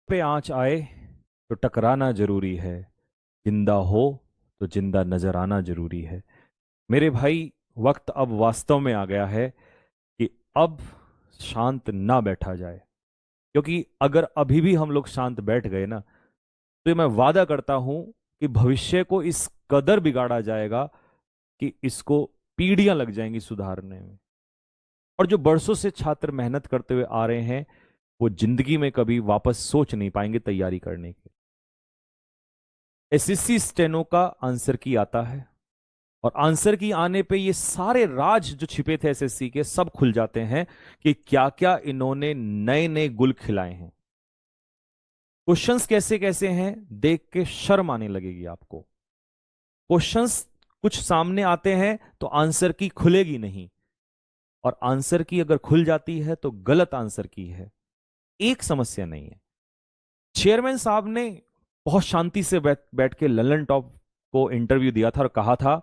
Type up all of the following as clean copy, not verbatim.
पे आंच आए तो टकराना जरूरी है, जिंदा हो तो जिंदा नजर आना जरूरी है। मेरे भाई, वक्त अब वास्तव में आ गया है कि अब शांत ना बैठा जाए, क्योंकि अगर अभी भी हम लोग शांत बैठ गए ना, तो मैं वादा करता हूं कि भविष्य को इस कदर बिगाड़ा जाएगा कि इसको पीढ़ियां लग जाएंगी सुधारने में। और जो बरसों से छात्र मेहनत करते हुए आ रहे हैं, वो जिंदगी में कभी वापस सोच नहीं पाएंगे तैयारी करने की। एसएससी स्टेनो का आंसर की आता है, और आंसर की आने पे ये सारे राज जो छिपे थे एसएससी के सब खुल जाते हैं कि क्या क्या इन्होंने नए नए गुल खिलाए हैं। क्वेश्चंस कैसे कैसे हैं, देख के शर्म आने लगेगी आपको। क्वेश्चंस कुछ सामने आते हैं तो आंसर की खुलेगी नहीं, और आंसर की अगर खुल जाती है तो गलत आंसर की है। एक समस्या नहीं है। चेयरमैन साहब ने बहुत शांति से बैठ बैठ के ललन टॉप को इंटरव्यू दिया था और कहा था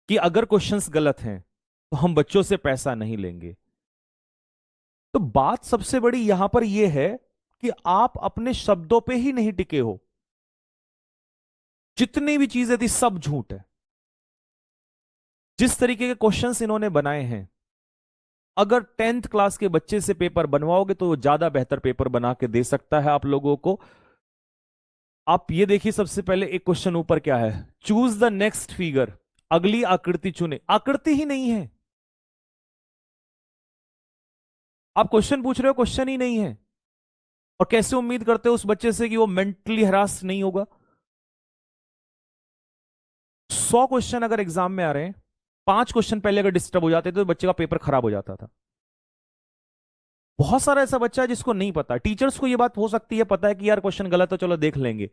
कि अगर क्वेश्चंस गलत हैं तो हम बच्चों से पैसा नहीं लेंगे। तो बात सबसे बड़ी यहां पर यह है कि आप अपने शब्दों पे ही नहीं टिके हो। जितनी भी चीजें थी सब झूठ है। जिस तरीके के क्वेश्चंस इन्होंने बनाए हैं, अगर 10th क्लास के बच्चे से पेपर बनवाओगे तो वो ज्यादा बेहतर पेपर बना के दे सकता है आप लोगों को। आप ये देखिए, सबसे पहले एक क्वेश्चन ऊपर क्या है, चूज द नेक्स्ट फिगर, अगली आकृति चुने। आकृति ही नहीं है। आप क्वेश्चन पूछ रहे हो, क्वेश्चन ही नहीं है, और कैसे उम्मीद करते हो उस बच्चे से कि वो मेंटली हरास नहीं होगा। 100 क्वेश्चन अगर एग्जाम में आ रहे हैं, 5 क्वेश्चन पहले अगर डिस्टर्ब हो जाते तो बच्चे का पेपर खराब हो जाता था। बहुत सारा ऐसा बच्चा है जिसको नहीं पता। टीचर्स को ये बात हो सकती है पता है कि यार क्वेश्चन गलत है, चलो देख लेंगे,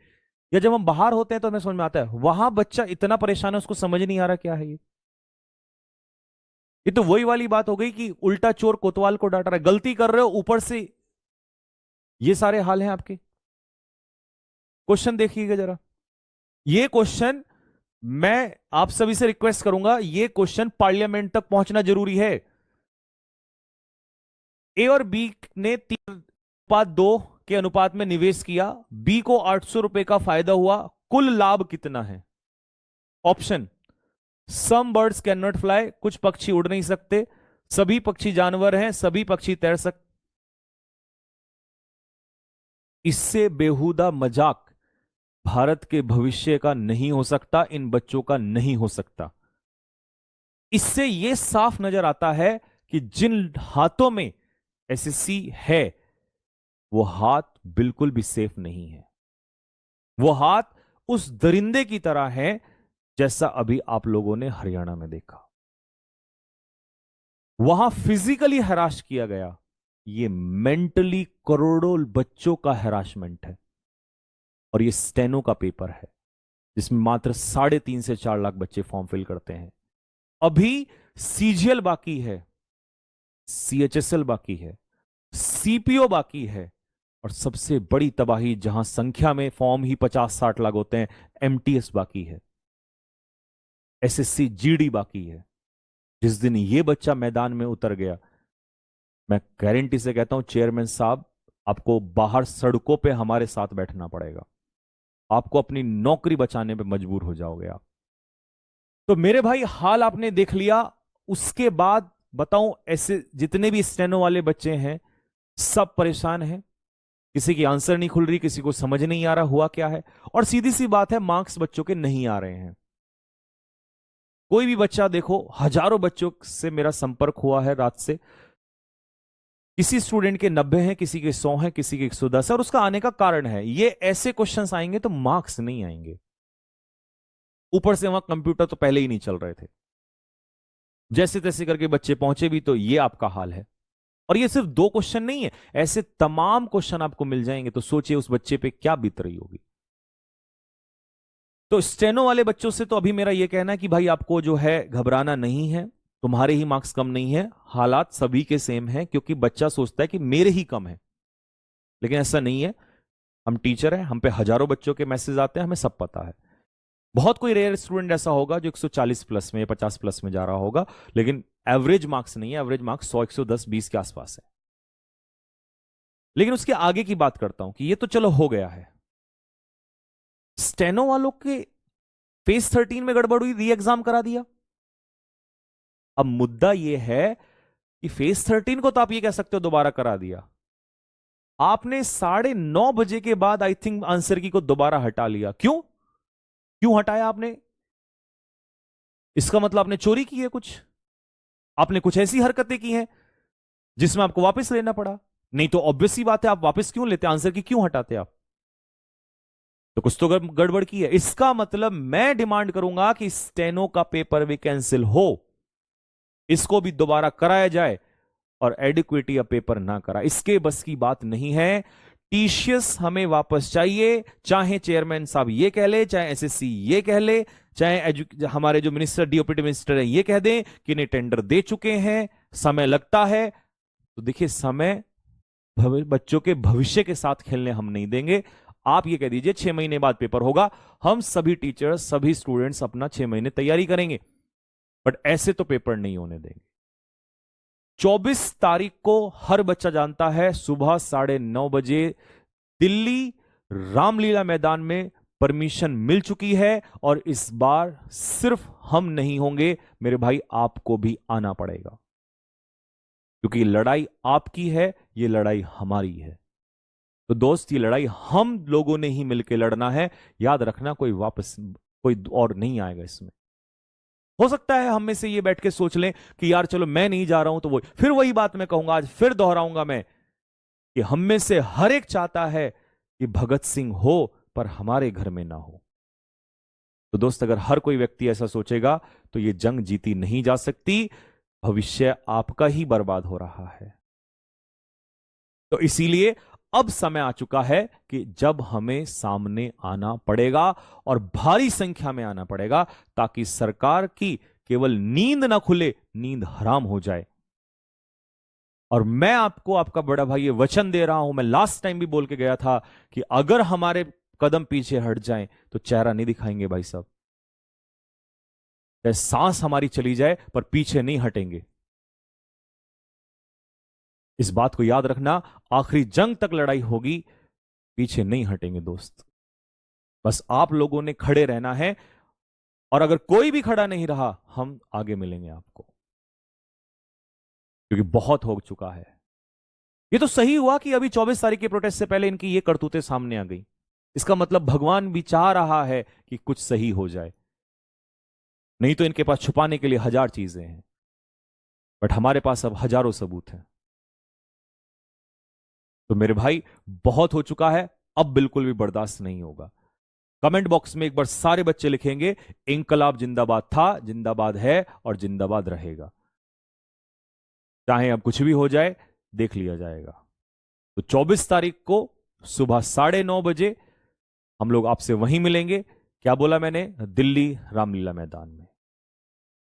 या जब हम बाहर होते हैं तो हमें समझ में आता है। वहां बच्चा इतना परेशान है, उसको समझ नहीं आ रहा क्या है ये तो वही वाली बात हो गई कि उल्टा चोर कोतवाल को डांट रहा है। गलती कर रहे हो, ऊपर से ये सारे हाल हैं आपके। क्वेश्चन देखिएगा जरा। ये क्वेश्चन, मैं आप सभी से रिक्वेस्ट करूंगा, ये क्वेश्चन पार्लियामेंट तक पहुंचना जरूरी है। ए और बी ने 3:2 के अनुपात में निवेश किया, बी को 800 रुपए का फायदा हुआ, कुल लाभ कितना है? Option, some birds can not fly, कुछ पक्षी उड़ नहीं सकते, सभी पक्षी जानवर हैं, सभी पक्षी तैर सकते। इससे बेहुदा मजाक भारत के भविष्य का नहीं हो सकता, इन बच्चों का नहीं हो सकता। इससे यह साफ नजर आता है कि जिन हाथों में एसएससी है, वो हाथ बिल्कुल भी सेफ नहीं है। वो हाथ उस दरिंदे की तरह है जैसा अभी आप लोगों ने हरियाणा में देखा। वहां फिजिकली हराश किया गया, ये मेंटली करोड़ों बच्चों का हरासमेंट है। और ये स्टेनो का पेपर है जिसमें मात्र 3.5 से 4 लाख बच्चे फॉर्म फिल करते हैं। अभी सीजीएल बाकी है, सीएचएसएल बाकी है, सीपीओ बाकी है, और सबसे बड़ी तबाही, जहां संख्या में फॉर्म ही 50-60 लाख होते हैं, एमटीएस बाकी है, एसएससी जीडी बाकी है। जिस दिन ये बच्चा मैदान में उतर गया, मैं गारंटी से कहता हूं चेयरमैन साहब, आपको बाहर सड़कों पे हमारे साथ बैठना पड़ेगा। आपको अपनी नौकरी बचाने पे मजबूर हो जाओगे आप। तो मेरे भाई, हाल आपने देख लिया। उसके बाद बताऊं, ऐसे जितने भी स्टेनो वाले बच्चे हैं सब परेशान हैं। किसी की आंसर नहीं खुल रही, किसी को समझ नहीं आ रहा हुआ क्या है। और सीधी सी बात है, मार्क्स बच्चों के नहीं आ रहे हैं। कोई भी बच्चा देखो, हजारों बच्चों से मेरा संपर्क हुआ है रात से। किसी स्टूडेंट के 90 हैं, किसी के 100 हैं, किसी के 110 है। और उसका आने का कारण है, ये ऐसे क्वेश्चंस आएंगे तो मार्क्स नहीं आएंगे। ऊपर से वहां कंप्यूटर तो पहले ही नहीं चल रहे थे। जैसे तैसे करके बच्चे पहुंचे भी तो ये आपका हाल है। और ये सिर्फ 2 क्वेश्चन नहीं है, ऐसे तमाम क्वेश्चन आपको मिल जाएंगे। तो सोचिए उस बच्चे पे क्या बीत रही होगी। तो स्टेनो वाले बच्चों से तो अभी मेरा यह कहना है कि भाई आपको जो है घबराना नहीं है। तुम्हारे ही मार्क्स कम नहीं है, हालात सभी के सेम हैं, क्योंकि बच्चा सोचता है कि मेरे ही कम है, लेकिन ऐसा नहीं है। हम टीचर हैं, हम पे हजारों बच्चों के मैसेज आते हैं, हमें सब पता है। बहुत कोई रेयर स्टूडेंट ऐसा होगा जो 140 प्लस में, 50 प्लस में जा रहा होगा, लेकिन एवरेज मार्क्स नहीं है। एवरेज मार्क्स 100, 110, 20 के आसपास है। लेकिन उसके आगे की बात करता हूं कि ये तो चलो हो गया है। स्टेनो वालों के फेज 13 में गड़बड़ हुई, री एग्जाम करा दिया। अब मुद्दा यह है कि फेज 13 को तो आप ये कह सकते हो दोबारा करा दिया, आपने 9:30 के बाद आई थिंक आंसर की को दोबारा हटा लिया। क्यों क्यों हटाया आपने? इसका मतलब आपने चोरी की है, कुछ आपने कुछ ऐसी हरकतें की हैं जिसमें आपको वापस लेना पड़ा। नहीं तो ऑब्वियस सी बात है, आप वापस क्यों लेते, आंसर की क्यों हटाते आप? तो कुछ तो गड़बड़ की है। इसका मतलब मैं डिमांड करूंगा कि स्टेनो का पेपर भी कैंसिल हो, इसको भी दोबारा कराया जाए, और एडिक्विटी पेपर ना करा। इसके बस की बात नहीं है। टीसीएस हमें वापस चाहिए, चाहे चेयरमैन साहब ये कह ले, चाहे एसएससी ये कह ले, चाहे हमारे जो मिनिस्टर डीओपीटी मिनिस्टर है ये कह दें कि नहीं टेंडर दे चुके हैं, समय लगता है। तो देखिए, समय बच्चों के भविष्य के साथ खेलने हम नहीं देंगे। आप ये कह दीजिए 6 महीने बाद पेपर होगा, हम सभी टीचर्स सभी स्टूडेंट्स अपना 6 महीने तैयारी करेंगे, बट ऐसे तो पेपर नहीं होने देंगे। 24 तारीख को हर बच्चा जानता है, सुबह 9:30 बजे दिल्ली रामलीला मैदान में परमिशन मिल चुकी है, और इस बार सिर्फ हम नहीं होंगे मेरे भाई, आपको भी आना पड़ेगा, क्योंकि लड़ाई आपकी है, ये लड़ाई हमारी है। तो दोस्त, ये लड़ाई हम लोगों ने ही मिलकर लड़ना है, याद रखना, कोई और नहीं आएगा इसमें। हो सकता है हम में से ये बैठ के सोच लें कि यार चलो मैं नहीं जा रहा हूं, तो फिर वही बात मैं कहूंगा, आज फिर दोहराऊंगा मैं, कि हम में से हर एक चाहता है कि भगत सिंह हो, पर हमारे घर में ना हो। तो दोस्त, अगर हर कोई व्यक्ति ऐसा सोचेगा तो ये जंग जीती नहीं जा सकती, भविष्य आपका ही बर्बाद हो रहा है। तो इसीलिए अब समय आ चुका है कि जब हमें सामने आना पड़ेगा, और भारी संख्या में आना पड़ेगा, ताकि सरकार की केवल नींद ना खुले, नींद हराम हो जाए। और मैं आपको, आपका बड़ा भाई, ये वचन दे रहा हूं, मैं लास्ट टाइम भी बोल के गया था कि अगर हमारे कदम पीछे हट जाएं तो चेहरा नहीं दिखाएंगे भाई साहब, चाहे सांस हमारी चली जाए पर पीछे नहीं हटेंगे। इस बात को याद रखना, आखिरी जंग तक लड़ाई होगी, पीछे नहीं हटेंगे दोस्त। बस आप लोगों ने खड़े रहना है, और अगर कोई भी खड़ा नहीं रहा, हम आगे मिलेंगे आपको, क्योंकि बहुत हो चुका है। ये तो सही हुआ कि अभी 24 तारीख के प्रोटेस्ट से पहले इनकी ये करतूतें सामने आ गई। इसका मतलब भगवान भी चाह रहा है कि कुछ सही हो जाए, नहीं तो इनके पास छुपाने के लिए हजार चीजें हैं, बट हमारे पास अब हजारों सबूत हैं। तो मेरे भाई, बहुत हो चुका है, अब बिल्कुल भी बर्दाश्त नहीं होगा। कमेंट बॉक्स में एक बार सारे बच्चे लिखेंगे, इंकलाब जिंदाबाद था, जिंदाबाद है, और जिंदाबाद रहेगा। चाहे अब कुछ भी हो जाए, देख लिया जाएगा। तो 24 तारीख को सुबह 9:30 बजे हम लोग आपसे वहीं मिलेंगे। क्या बोला मैंने? दिल्ली रामलीला मैदान में।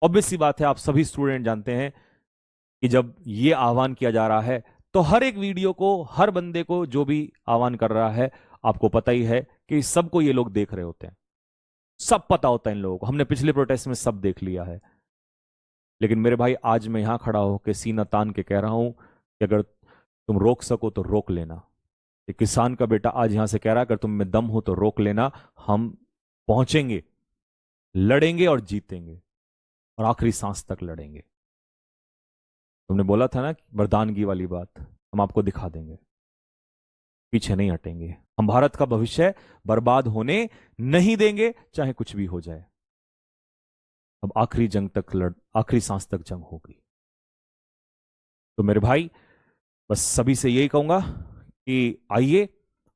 ऑब्वियस सी बात है, आप सभी स्टूडेंट जानते हैं कि जब ये आह्वान किया जा रहा है, तो हर एक वीडियो को, हर बंदे को जो भी आह्वान कर रहा है, आपको पता ही है कि सबको ये लोग देख रहे होते हैं, सब पता होता है इन लोगों को। हमने पिछले प्रोटेस्ट में सब देख लिया है। लेकिन मेरे भाई, आज मैं यहां खड़ा होकर सीना तान के कह रहा हूं कि अगर तुम रोक सको तो रोक लेना। एक किसान का बेटा आज यहां से कह रहा है, अगर तुम में दम हो तो रोक लेना, हम पहुंचेंगे, लड़ेंगे और जीतेंगे, और आखिरी सांस तक लड़ेंगे। तुमने बोला था ना मर्दानगी वाली बात, हम आपको दिखा देंगे, पीछे नहीं हटेंगे। हम भारत का भविष्य बर्बाद होने नहीं देंगे, चाहे कुछ भी हो जाए। अब आखिरी जंग तक आखिरी सांस तक जंग होगी। तो मेरे भाई, बस सभी से यही कहूंगा कि आइए,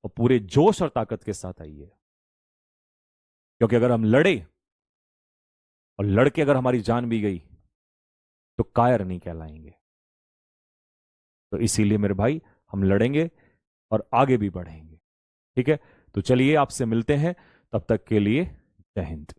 और पूरे जोश और ताकत के साथ आइए, क्योंकि अगर हम लड़े, और लड़के अगर हमारी जान भी गई, तो कायर नहीं कहलाएंगे। तो इसीलिए मेरे भाई, हम लड़ेंगे और आगे भी बढ़ेंगे। ठीक है, तो चलिए आपसे मिलते हैं, तब तक के लिए जय हिंद।